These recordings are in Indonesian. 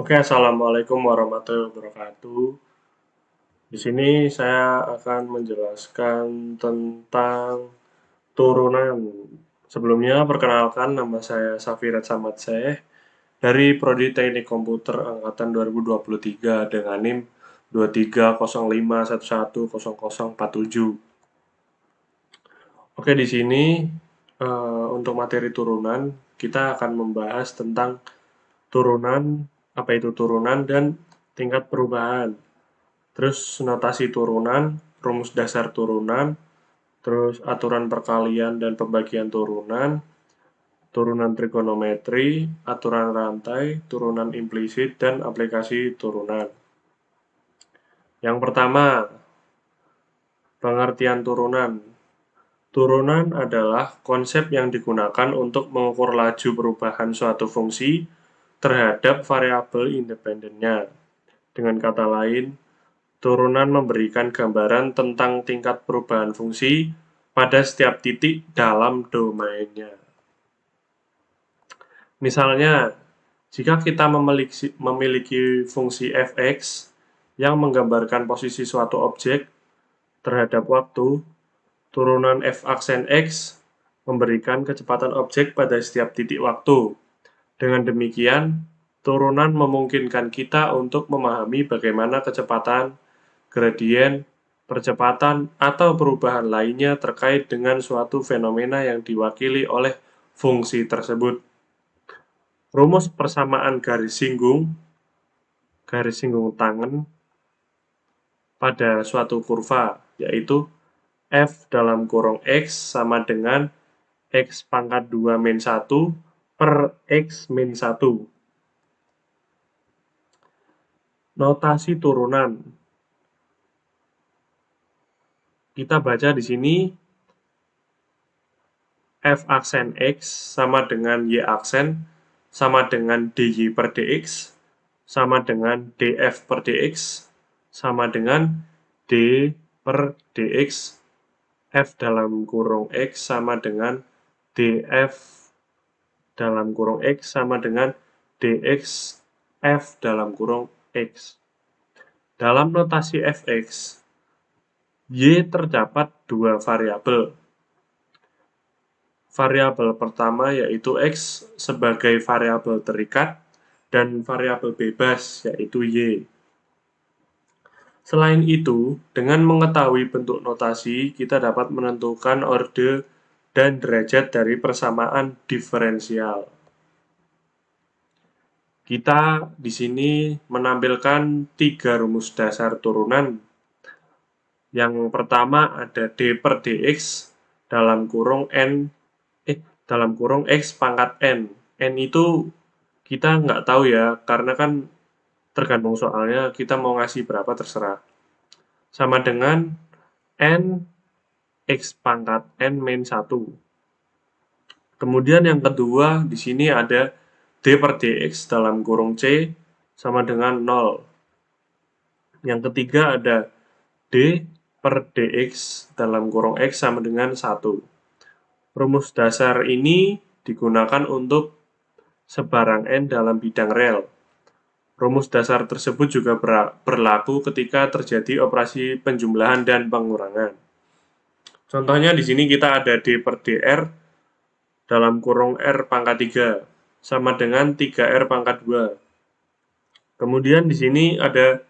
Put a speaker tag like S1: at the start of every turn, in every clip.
S1: Oke, assalamualaikum warahmatullahi wabarakatuh. Di sini saya akan menjelaskan tentang turunan. Sebelumnya, perkenalkan nama saya Safirat Samad Syekh dari Prodi Teknik Komputer Angkatan 2023 dengan NIM 2305110047. Oke, di sini untuk materi turunan kita akan membahas tentang turunan, apa itu turunan dan tingkat perubahan. Terus notasi turunan, rumus dasar turunan, terus aturan perkalian dan pembagian turunan, turunan trigonometri, aturan rantai, turunan implisit, dan aplikasi turunan. Yang pertama, pengertian turunan. Turunan adalah konsep yang digunakan untuk mengukur laju perubahan suatu fungsi terhadap variabel independennya. Dengan kata lain, turunan memberikan gambaran tentang tingkat perubahan fungsi pada setiap titik dalam domainnya. Misalnya, jika kita memiliki fungsi fx yang menggambarkan posisi suatu objek terhadap waktu, turunan f aksen x memberikan kecepatan objek pada setiap titik waktu. Dengan demikian, turunan memungkinkan kita untuk memahami bagaimana kecepatan, gradien, percepatan, atau perubahan lainnya terkait dengan suatu fenomena yang diwakili oleh fungsi tersebut. Rumus persamaan garis singgung tangen pada suatu kurva, yaitu f dalam kurung x sama dengan x pangkat 2 min 1 per x min 1. Notasi turunan. Kita baca di sini f aksen x sama dengan y aksen sama dengan dy per dx sama dengan df per dx sama dengan d per dx f dalam kurung x sama dengan df dalam kurung x sama dengan dx f dalam kurung x. Dalam notasi fx, y terdapat dua variabel. Variabel pertama yaitu x sebagai variabel terikat dan variabel bebas yaitu y. Selain itu, dengan mengetahui bentuk notasi, kita dapat menentukan orde dan derajat dari persamaan diferensial. Kita di sini menampilkan 3 rumus dasar turunan. Yang pertama ada d per dx dalam kurung x pangkat n. N itu kita nggak tahu ya, karena kan tergantung soalnya, kita mau ngasih berapa terserah. Sama dengan n x pangkat n min 1. Kemudian yang kedua, di sini ada d per dx dalam kurung c sama dengan 0. Yang ketiga ada d per dx dalam kurung x sama dengan 1. Rumus dasar ini digunakan untuk sebarang n dalam bidang rel. Rumus dasar tersebut juga berlaku ketika terjadi operasi penjumlahan dan pengurangan. Contohnya di sini kita ada d per dr dalam kurung r pangkat 3 sama dengan 3r pangkat 2. Kemudian di sini ada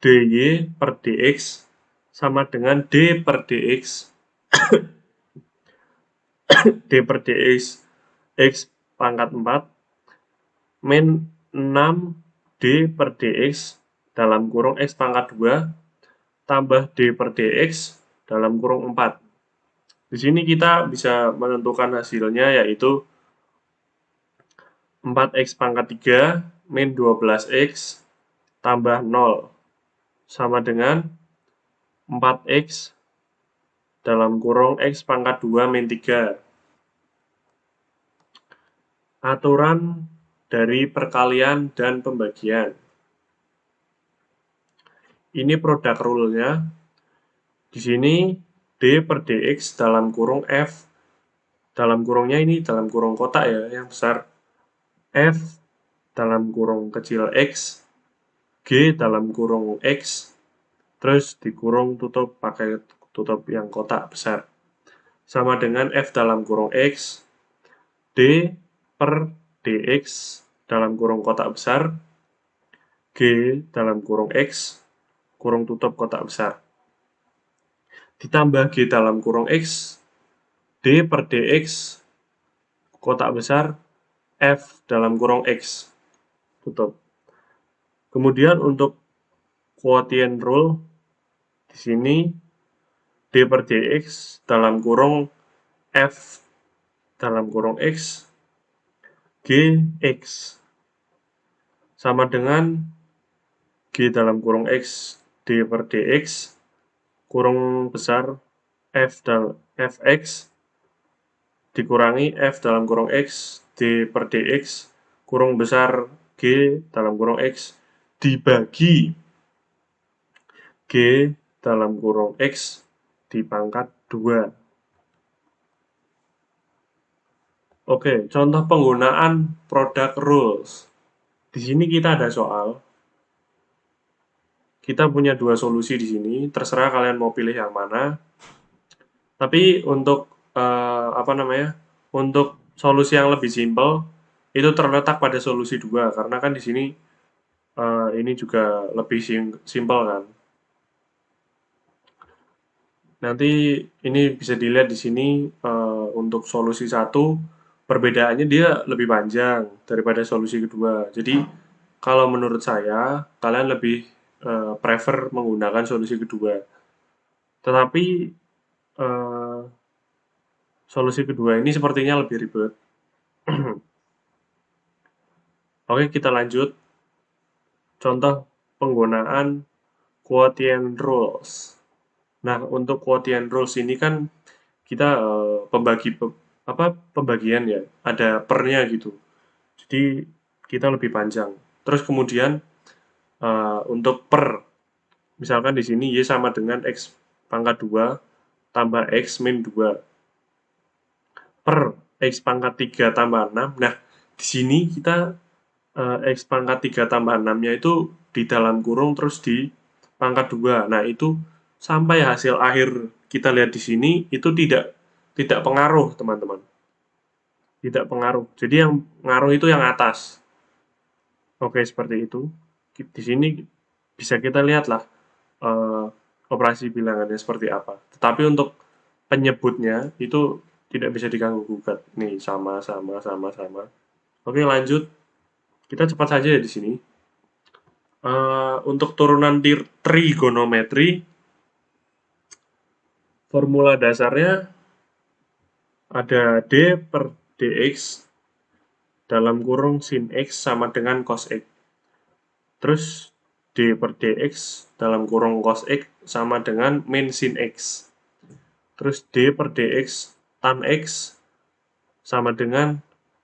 S1: dy per dx sama dengan d per dx d per dx x pangkat 4 min 6 d per dx dalam kurung x pangkat 2 tambah d per dx dalam kurung 4. Di sini kita bisa menentukan hasilnya yaitu 4x pangkat 3 min 12x tambah 0 sama dengan 4x dalam kurung x pangkat 2 min 3. Aturan dari perkalian dan pembagian. Ini produk rule-nya. Di sini d per dx dalam kurung f, dalam kurungnya ini dalam kurung kotak ya, yang besar, f dalam kurung kecil X, G dalam kurung X, terus dikurung tutup pakai tutup yang kotak besar. Sama dengan F dalam kurung X, D per dx dalam kurung kotak besar, G dalam kurung X, kurung tutup kotak besar. Ditambah G dalam kurung X, D per dx kotak besar, F dalam kurung X, tutup. Kemudian untuk quotient rule, di sini D per dx dalam kurung F dalam kurung X, G, X. Sama dengan G dalam kurung X, D per dx, kurung besar F dan Fx, dikurangi F dalam kurung X, D per dx, kurung besar G dalam kurung X, dibagi G dalam kurung X dipangkat 2. Oke, contoh penggunaan product rules. Di sini kita ada soal. Kita punya 2 solusi di sini, terserah kalian mau pilih yang mana. Tapi untuk untuk solusi yang lebih simpel itu terletak pada solusi 2 karena kan di sini ini juga lebih simpel kan. Nanti ini bisa dilihat di sini untuk solusi 1 perbedaannya dia lebih panjang daripada solusi kedua. Jadi kalau menurut saya kalian lebih prefer menggunakan solusi kedua. Tetapi solusi kedua ini sepertinya lebih ribet. Oke, kita lanjut. Contoh penggunaan quotient rules. Nah, untuk quotient rules ini kan kita pembagian ya, ada pernya gitu. Jadi kita lebih panjang. Terus kemudian untuk per, misalkan di sini Y sama dengan X pangkat 2 tambah X min 2 per X pangkat 3 tambah 6. Nah, di sini kita X pangkat 3 tambah 6-nya itu di dalam kurung terus di pangkat 2. Nah, itu sampai hasil akhir kita lihat di sini itu tidak pengaruh, teman-teman. Tidak pengaruh. Jadi yang ngaruh itu yang atas. Oke, seperti itu. Di sini bisa kita lihatlah operasi bilangannya seperti apa. Tetapi untuk penyebutnya itu tidak bisa diganggu gugat. Nih, sama. Oke, lanjut. Kita cepat saja ya di sini. Untuk turunan trigonometri, formula dasarnya ada D per dx dalam kurung sin x sama dengan cos x. Terus D per dx dalam kurung cos x sama dengan min sin x. Terus D per dx tan x sama dengan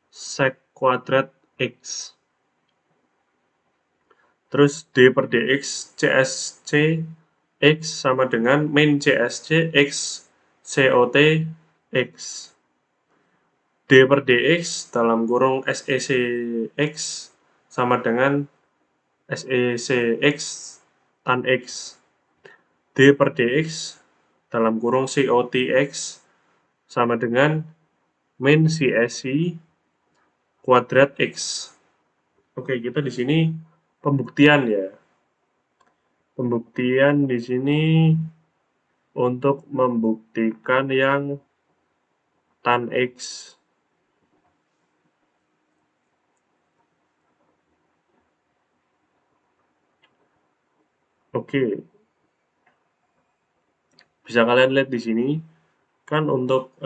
S1: sec kuadrat x. Terus D per dx CSC X sama dengan min CSC X COT X. D per dx dalam kurung SEC X sama dengan SEC X tan X. D per dx dalam kurung COT X sama dengan min CSC kuadrat X. Oke, kita di sini pembuktian ya. Pembuktian di sini untuk membuktikan yang tan X. Oke. Bisa kalian lihat di sini kan untuk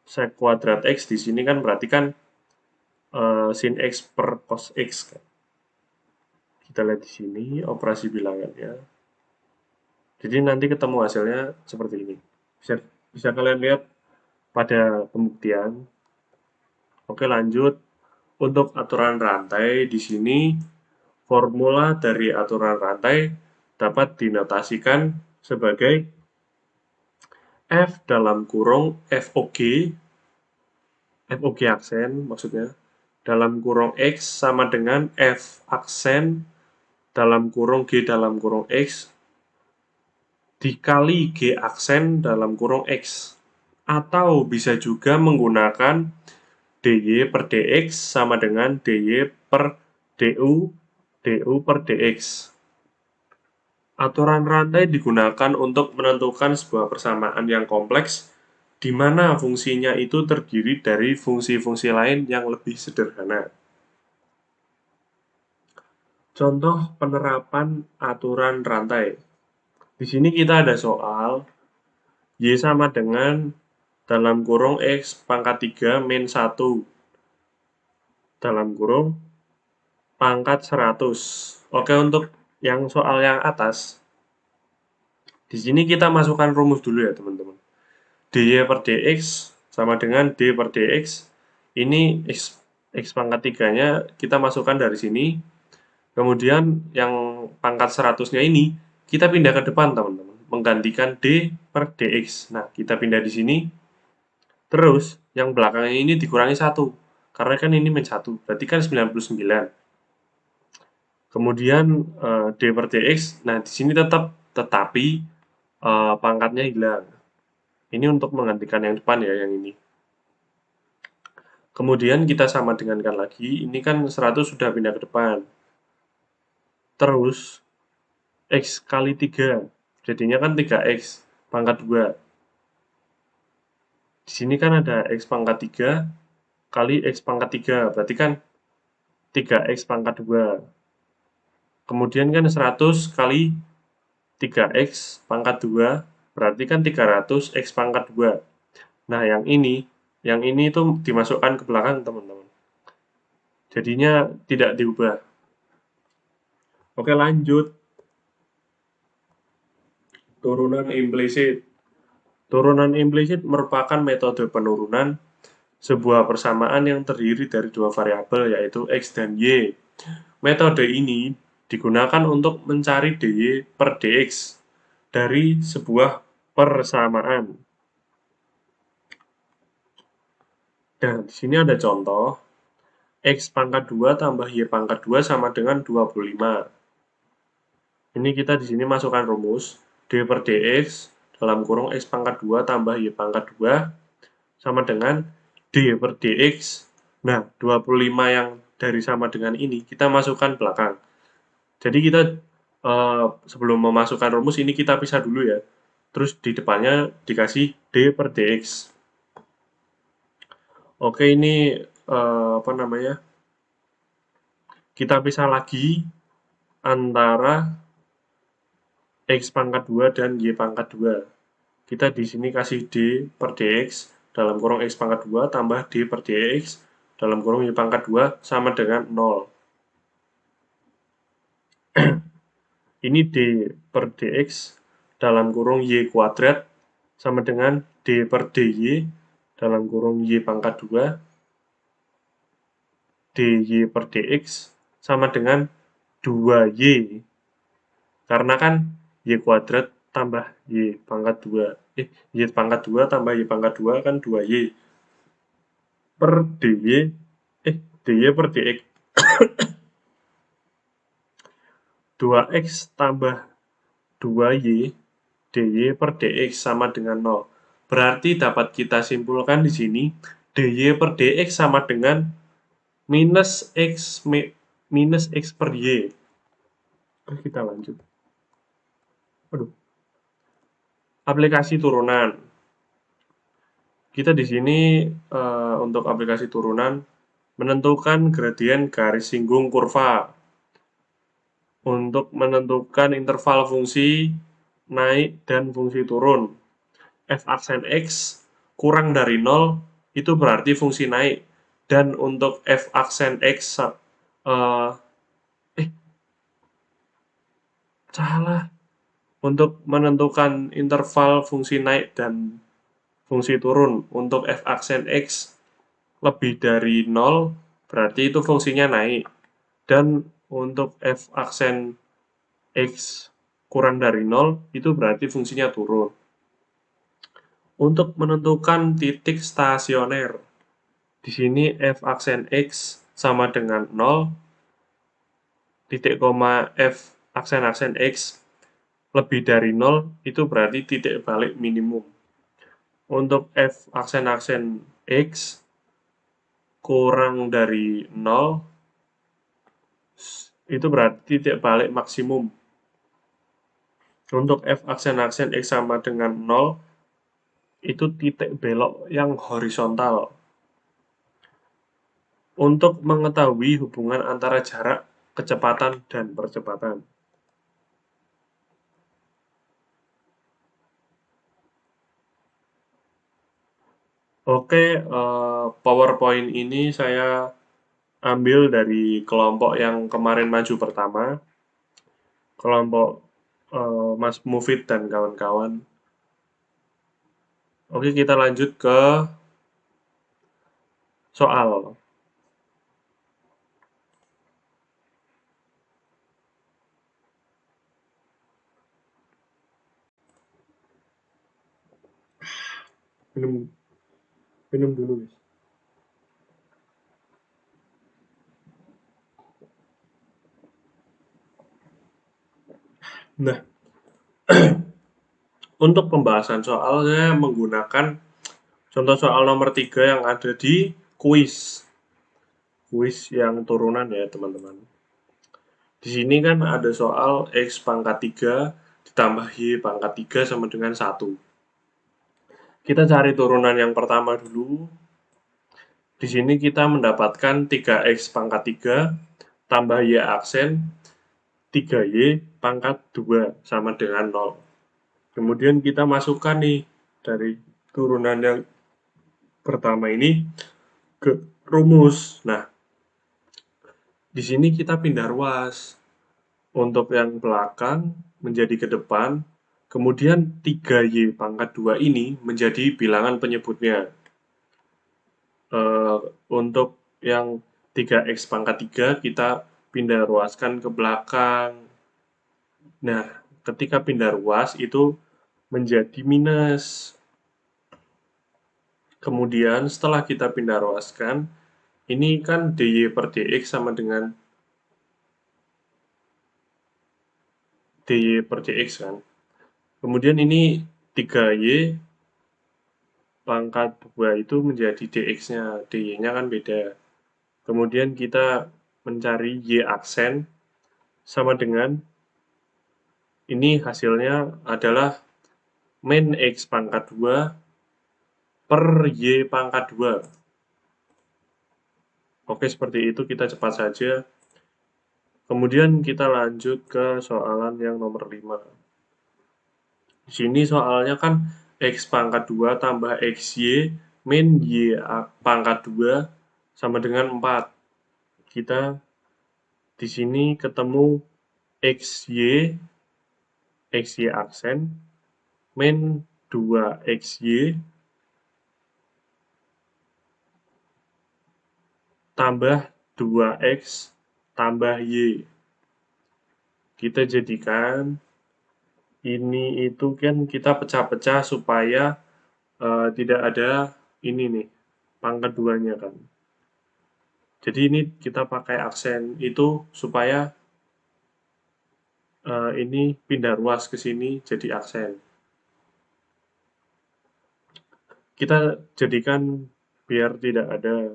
S1: sec kuadrat X di sini kan berarti kan sin X per cos X kan. Kita lihat di sini operasi bilangannya. Jadi nanti ketemu hasilnya seperti ini. Bisa kalian lihat pada pembuktian. Oke, lanjut. Untuk aturan rantai di sini formula dari aturan rantai dapat dinotasikan sebagai F dalam kurung FOG aksen maksudnya dalam kurung X sama dengan F aksen dalam kurung G dalam kurung X dikali G aksen dalam kurung X. Atau bisa juga menggunakan dy per dx sama dengan dy per du per dx. Aturan rantai digunakan untuk menentukan sebuah persamaan yang kompleks di mana fungsinya itu terdiri dari fungsi-fungsi lain yang lebih sederhana. Contoh penerapan aturan rantai. Di sini kita ada soal Y sama dengan dalam kurung X pangkat 3 min 1 dalam kurung pangkat 100. Oke, untuk yang soal yang atas, di sini kita masukkan rumus dulu ya teman-teman. dy per dx sama dengan d per dx. Ini x pangkat 3-nya kita masukkan dari sini. Kemudian yang pangkat 100-nya ini kita pindah ke depan teman-teman, menggantikan d per dx. Nah, kita pindah di sini. Terus yang belakangnya ini dikurangi 1. Karena kan ini min 1, berarti kan 99. Kemudian d per dx, nah di sini tetapi pangkatnya hilang. Ini untuk menggantikan yang depan ya, yang ini. Kemudian kita sama dengankan lagi, ini kan 100 sudah pindah ke depan. Terus x kali 3, jadinya kan 3x pangkat 2. Di sini kan ada x pangkat 3 kali x pangkat 3, berarti kan 3x pangkat 2. Kemudian kan 100 kali 3x pangkat 2, berarti kan 300 x pangkat 2. Nah, yang ini itu dimasukkan ke belakang, teman-teman. Jadinya tidak diubah. Oke, lanjut. Turunan implisit. Turunan implisit merupakan metode penurunan sebuah persamaan yang terdiri dari dua variabel, yaitu x dan y. Metode ini digunakan untuk mencari dy per dx dari sebuah persamaan. Nah, di sini ada contoh. X pangkat 2 tambah Y pangkat 2 sama dengan 25. Ini kita di sini masukkan rumus. D per dx dalam kurung X pangkat 2 tambah Y pangkat 2 sama dengan D per dx. Nah, 25 yang dari sama dengan ini kita masukkan belakang. Jadi kita sebelum memasukkan rumus ini kita pisah dulu ya. Terus di depannya dikasih D per dx. Oke, ini apa namanya? Kita pisah lagi antara x pangkat 2 dan y pangkat 2. Kita di sini kasih d per dx dalam kurung x pangkat 2 tambah d per dx dalam kurung y pangkat 2 sama dengan 0. Ini d per dx dalam kurung y kuadrat sama dengan d per dy dalam kurung y pangkat 2 dy per dx sama dengan 2y. Karena kan y kuadrat tambah y pangkat 2. Y pangkat 2 tambah y pangkat 2 kan 2y. Per dy, dy per dx. 2x tambah 2y dy per dx sama dengan 0. Berarti dapat kita simpulkan di sini dy per dx sama dengan minus x per y. Kita lanjut. Aplikasi turunan. Kita di sini untuk aplikasi turunan menentukan gradien garis singgung kurva. Untuk menentukan interval fungsi naik dan fungsi turun. F aksen X kurang dari 0 itu berarti fungsi naik. Dan untuk F aksen X salah. Untuk menentukan interval fungsi naik dan fungsi turun untuk f aksen X lebih dari 0, berarti itu fungsinya naik. Dan untuk f aksen X kurang dari 0, itu berarti fungsinya turun. Untuk menentukan titik stasioner, di sini f aksen X sama dengan 0, titik koma F aksen-aksen X lebih dari 0, itu berarti titik balik minimum. Untuk F aksen-aksen X kurang dari 0, itu berarti titik balik maksimum. Untuk F aksen-aksen X sama dengan 0, itu titik belok yang horizontal. Untuk mengetahui hubungan antara jarak, kecepatan, dan percepatan. Oke, PowerPoint ini saya ambil dari kelompok yang kemarin maju pertama, kelompok Mas Mufid dan kawan-kawan. Oke, kita lanjut ke soal. Minum, minum dulu, guys. Nah, untuk pembahasan soal, saya menggunakan contoh soal nomor 3 yang ada di kuis. Kuis yang turunan ya, teman-teman. Di sini kan ada soal X pangkat 3 ditambah Y pangkat 3 sama dengan 1. Kita cari turunan yang pertama dulu. Di sini kita mendapatkan 3X pangkat 3 tambah Y aksen 3Y pangkat 2 sama dengan 0. Kemudian kita masukkan nih dari turunan yang pertama ini ke rumus. Nah, di sini kita pindah ruas. Untuk yang belakang menjadi ke depan, kemudian 3Y pangkat 2 ini menjadi bilangan penyebutnya. Untuk yang 3X pangkat 3 kita pindah ruaskan ke belakang. Nah, ketika pindah ruas itu menjadi minus. Kemudian setelah kita pindah ruaskan, ini kan dy per dx sama dengan dy per dx kan. Kemudian ini 3y pangkat 2 itu menjadi dx-nya, dy-nya kan beda. Kemudian kita mencari y aksen sama dengan ini hasilnya adalah min x pangkat 2 per y pangkat 2. Oke, seperti itu kita cepat saja. Kemudian kita lanjut ke soalan yang nomor 5. Di sini soalnya kan X pangkat 2 tambah XY min Y pangkat 2 sama dengan 4. Kita di sini ketemu XY aksen min 2XY tambah 2X tambah Y. Kita jadikan ini itu kan kita pecah-pecah supaya tidak ada ini nih, pangkat 2-nya kan. Jadi ini kita pakai aksen itu supaya ini pindah ruas ke sini jadi aksen. Kita jadikan biar tidak ada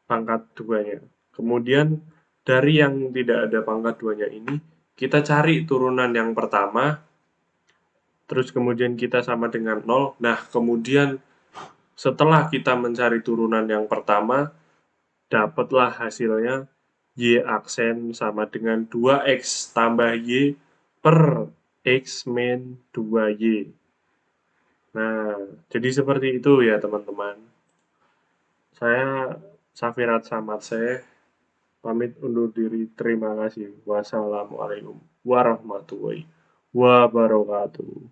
S1: pangkat 2-nya. Kemudian dari yang tidak ada pangkat 2-nya ini, kita cari turunan yang pertama, terus kemudian kita sama dengan 0. Nah, kemudian setelah kita mencari turunan yang pertama, dapatlah hasilnya Y aksen sama dengan 2X tambah Y per X min 2Y. Nah, jadi seperti itu ya teman-teman. Saya Safirat Samatseh, pamit undur diri. Terima kasih. Wassalamualaikum warahmatullahi wabarakatuh.